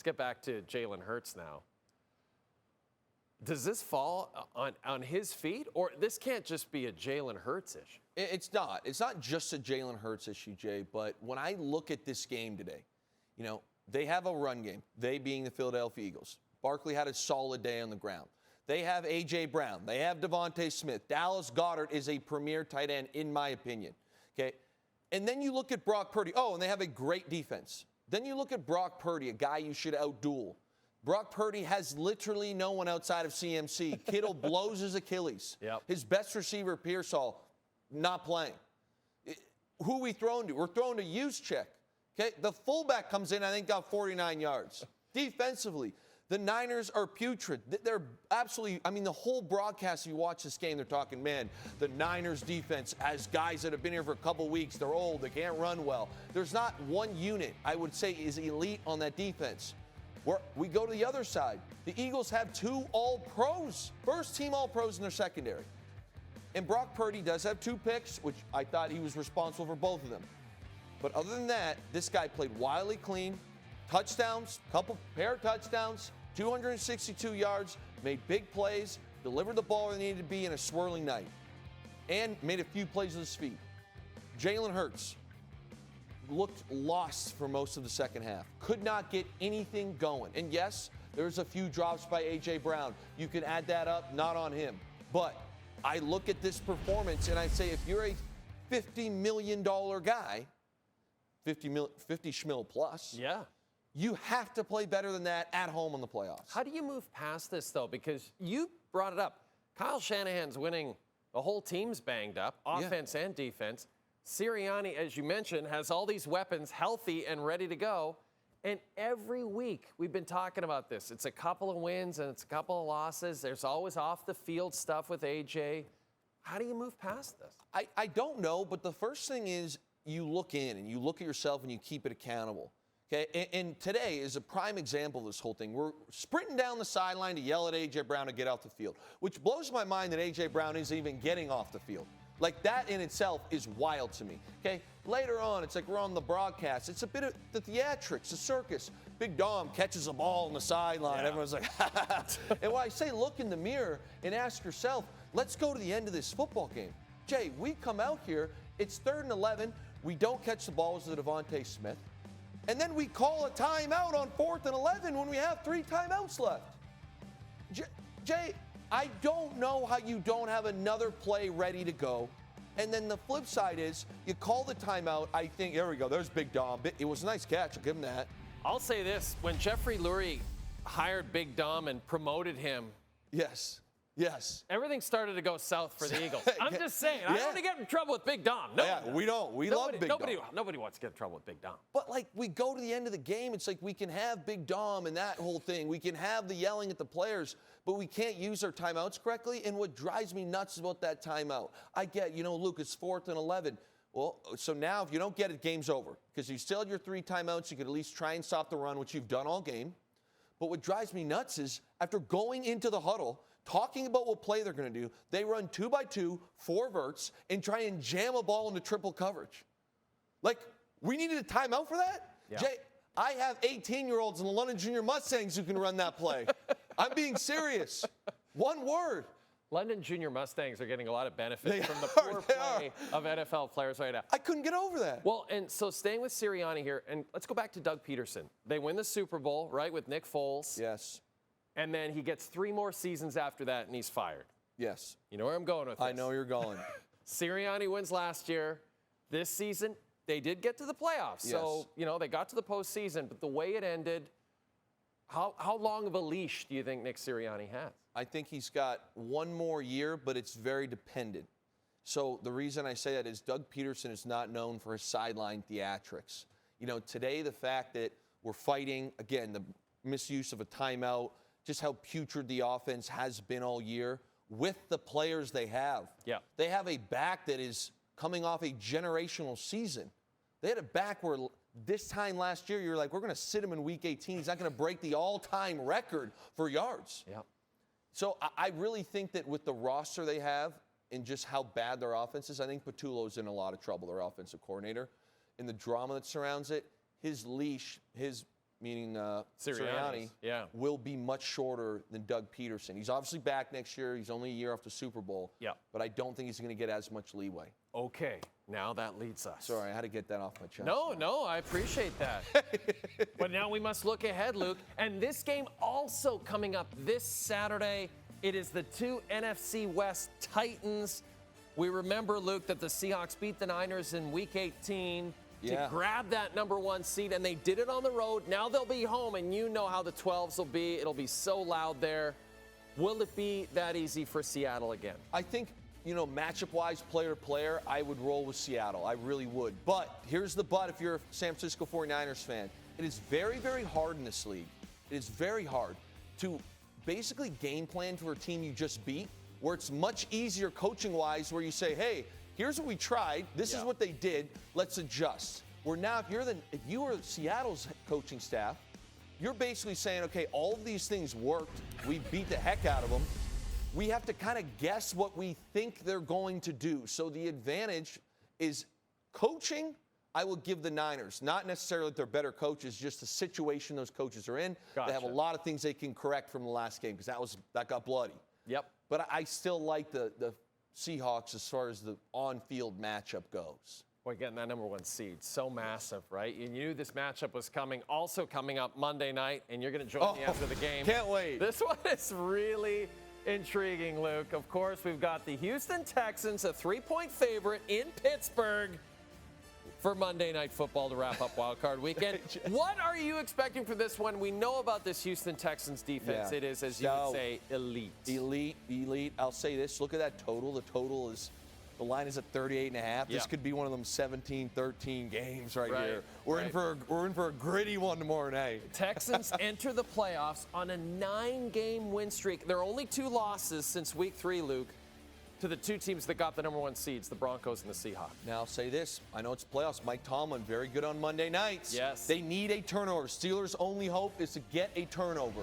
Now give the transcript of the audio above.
Let's get back to Jalen Hurts now. Does this fall on his feet, or this can't just be a Jalen Hurts issue? It's not. It's not just a Jalen Hurts issue, Jay, but when I look at this game today, they have a run game, they being the Philadelphia Eagles. Barkley had a solid day on the ground. They have A.J. Brown. They have Devontae Smith. Dallas Goedert is a premier tight end, in my opinion. Okay? And then you look at Brock Purdy. Oh, and they have a great defense. Then you look at Brock Purdy, a guy you should outduel. Brock Purdy has literally no one outside of CMC. Kittle blows his Achilles. Yep. His best receiver, Pearsall, not playing. Who are we throwing to? We're throwing to Juszczyk. Okay? The fullback comes in, I think, got 49 yards. Defensively, the Niners are putrid. They're absolutely, the whole broadcast, you watch this game, they're talking, man, the Niners defense has guys that have been here for a couple weeks. They're old. They can't run well. There's not one unit, I would say, is elite on that defense. We go to the other side. The Eagles have 2 All-Pros, first-team All-Pros in their secondary. And Brock Purdy does have 2 picks, which I thought he was responsible for both of them. But other than that, this guy played wildly clean, touchdowns, pair of touchdowns, 262 yards, made big plays, delivered the ball where they needed to be in a swirling night, and made a few plays with his feet. Jalen Hurts looked lost for most of the second half. Could not get anything going. And yes, there's a few drops by A.J. Brown. You can add that up, not on him. But I look at this performance and I say, if you're a $50 million guy, 50 schmil plus, yeah, you have to play better than that at home in the playoffs. How do you move past this, though? Because you brought it up. Kyle Shanahan's winning. The whole team's banged up, offense and defense. Sirianni, as you mentioned, has all these weapons healthy and ready to go. And every week we've been talking about this. It's a couple of wins and it's a couple of losses. There's always off-the-field stuff with A.J. How do you move past this? I don't know, but the first thing is you look in and you look at yourself and you keep it accountable. Okay, and today is a prime example of this whole thing. We're sprinting down the sideline to yell at A.J. Brown to get off the field, which blows my mind that A.J. Brown isn't even getting off the field. Like, that in itself is wild to me. Okay, later on, it's like we're on the broadcast. It's a bit of the theatrics, the circus. Big Dom catches a ball on the sideline. Yeah. Everyone's like, ha, ha, ha. And when I say look in the mirror and ask yourself, let's go to the end of this football game. Jay, we come out here, it's 3rd and 11. We don't catch the balls to Devontae Smith. And then we call a timeout on 4th and 11 when we have 3 timeouts left. Jay, I don't know how you don't have another play ready to go. And then the flip side is you call the timeout. I think, there we go, there's Big Dom. It was a nice catch. I'll give him that. I'll say this. When Jeffrey Lurie hired Big Dom and promoted him. Yes. Everything started to go south for the Eagles. I'm just saying. I don't want to get in trouble with Big Dom. We don't. We love Big Dom. Nobody wants to get in trouble with Big Dom. But, we go to the end of the game. It's like we can have Big Dom and that whole thing. We can have the yelling at the players, but we can't use our timeouts correctly. And what drives me nuts about that timeout, I get, Luke, it's 4th and 11. Well, so now if you don't get it, game's over. Because you still had your 3 timeouts. You could at least try and stop the run, which you've done all game. But what drives me nuts is after going into the huddle, talking about what play they're going to do, they run 2-by-2, 4 verts, and try and jam a ball into triple coverage. We needed a timeout for that? Yeah. Jay, I have 18-year-olds in the London Junior Mustangs who can run that play. I'm being serious. One word. London Junior Mustangs are getting a lot of benefit from the poor play of NFL players right now. I couldn't get over that. Well, and so staying with Sirianni here, and let's go back to Doug Peterson. They win the Super Bowl, right, with Nick Foles. Yes. And then he gets 3 more seasons after that, and he's fired. Yes. You know where I'm going with this? I know you're going. Sirianni wins last year. This season, they did get to the playoffs. Yes. So, they got to the postseason. But the way it ended, how long of a leash do you think Nick Sirianni has? I think he's got 1 more year, but it's very dependent. So the reason I say that is Doug Peterson is not known for his sideline theatrics. Today the fact that we're fighting, again, the misuse of a timeout, just how putrid the offense has been all year with the players they have. Yeah. They have a back that is coming off a generational season. They had a back where this time last year you're like, we're going to sit him in Week 18. He's not going to break the all-time record for yards. Yeah. So I really think that with the roster they have and just how bad their offense is, I think Patullo's in a lot of trouble, their offensive coordinator. And the drama that surrounds it, his leash, his meaning Sirianni, Sirianni, will be much shorter than Doug Peterson. He's obviously back next year. He's only a year off the Super Bowl. Yeah. But I don't think he's going to get as much leeway. Okay, now that leads us. Sorry, I had to get that off my chest. No, I appreciate that. But now we must look ahead, Luke. And this game also coming up this Saturday. It is the two NFC West Titans. We remember, Luke, that the Seahawks beat the Niners in Week 18 to grab that #1 seed, and they did it on the road. Now they'll be home, and you know how the 12s will be. It'll be so loud there. Will it be that easy for Seattle again? I think, matchup-wise, player to player, I would roll with Seattle. I really would. But here's the but if you're a San Francisco 49ers fan. It is very, very hard in this league. It is very hard to basically game plan for a team you just beat, where it's much easier coaching-wise, where you say, hey, here's what we tried. This is what they did. Let's adjust. Where now, if you were Seattle's coaching staff, you're basically saying, okay, all of these things worked. We beat the heck out of them. We have to kind of guess what we think they're going to do. So the advantage is coaching. I will give the Niners, not necessarily that they're better coaches, just the situation those coaches are in. Gotcha. They have a lot of things they can correct from the last game because that got bloody. Yep. But I still like the Seahawks as far as the on-field matchup goes. Boy, getting that #1 seed, so massive, right? You knew this matchup was coming. Also coming up Monday night, and you're going to join me after the game. Can't wait. This one is really intriguing, Luke. Of course, we've got the Houston Texans, a 3-point favorite in Pittsburgh for Monday Night Football to wrap up Wild Card Weekend. What are you expecting for this one? We know about this Houston Texans defense. Yeah. It is, as you would say, elite. Elite. I'll say this. Look at that total. The line is at 38.5. This could be one of them 17-13 games right here. We're in for a gritty one tomorrow night. Texans enter the playoffs on a 9-game win streak. There are only 2 losses since Week 3, Luke, to the 2 teams that got the #1 seeds, the Broncos and the Seahawks. Now, I'll say this. I know it's playoffs. Mike Tomlin, very good on Monday nights. Yes. They need a turnover. Steelers' only hope is to get a turnover.